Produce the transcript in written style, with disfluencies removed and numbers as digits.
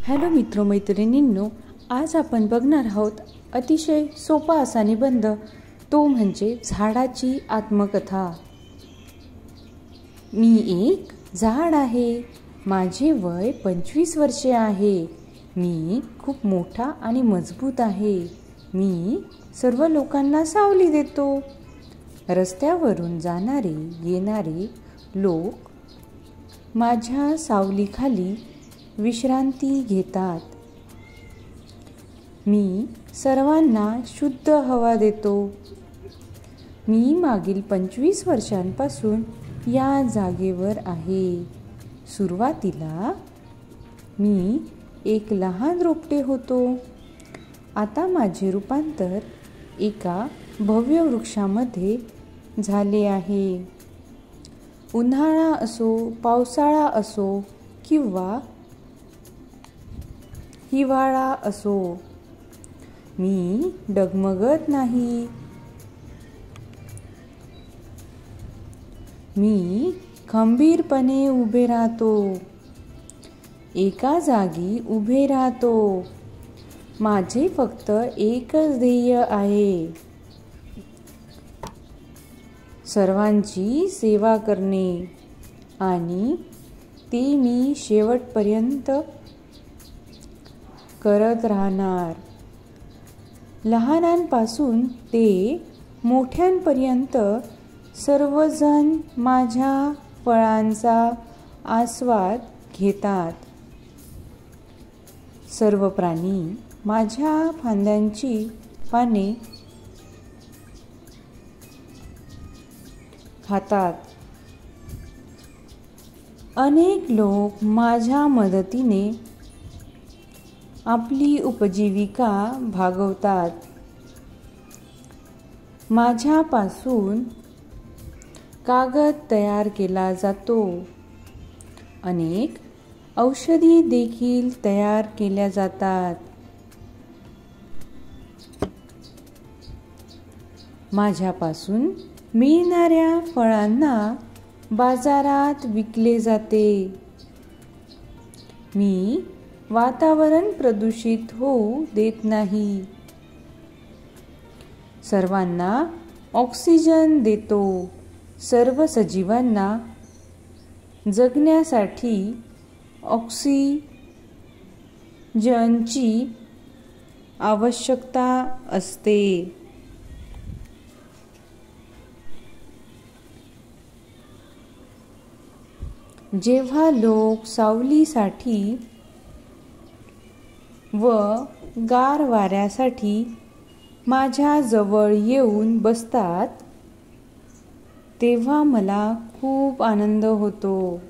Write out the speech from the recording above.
Hello मित्रमैत्रिणींनो, आज आपण बघणार आहोत अतिशय सोपा असा निबंध, तो म्हणजे झाडाची आत्मकथा. मी एक झाड आहे. माझे वय 25 वर्षे आहे. मी खूप मोठा आणि मजबूत आहे. मी सर्व लोकांना सावली देतो. रस्त्यावरून जाणारे येणारे लोक माझ्या सावलीखाली विश्रांती घेतात. मी सर्वांना शुद्ध हवा देतो. मी मागील 25 वर्षांपासून या जागेवर आहे. सुरुवातीला मी एक लहान रोपटे होतो. आता माझे रूपांतर एका भव्य वृक्षामध्ये झाले आहे. उन्हाळा असो, पावसाळा असो किंवा हिवाळा असो, मी डगमगत नाही. मी खंबीरपणे उभे राहतो. एका जागी उभे राहतो. माझे फक्त एकच ध्येय आहे, सर्वांची सेवा करणे, आणि ते मी शेवटपर्यंत करत राहणार. लहानांपासून ते मोठ्यांपर्यंत सर्वजण माझ्या फळांचा आस्वाद घेतात. सर्व प्राणी माझ्या फांद्यांची पाने खातात. अनेक लोक माझ्या मदतीने आपली उपजीविका भागवतात. माझ्यापासून कागद तयार केला जातो. अनेक औषधी देखील तयार केल्या जातात. माझ्यापासून मिळणाऱ्या फळांना बाजारात विकले जाते. मी वातावरण प्रदूषित होऊ देत नाही. सर्वांना ऑक्सिजन देतो. सर्व सजीवांना जगण्यासाठी ऑक्सिजनची आवश्यकता असते. जेव्हा लोक सावलीसाठी व गार वाऱ्यासाठी माझ्या जवळ येऊन बसतात, तेव्हा मला खूप आनंद होतो.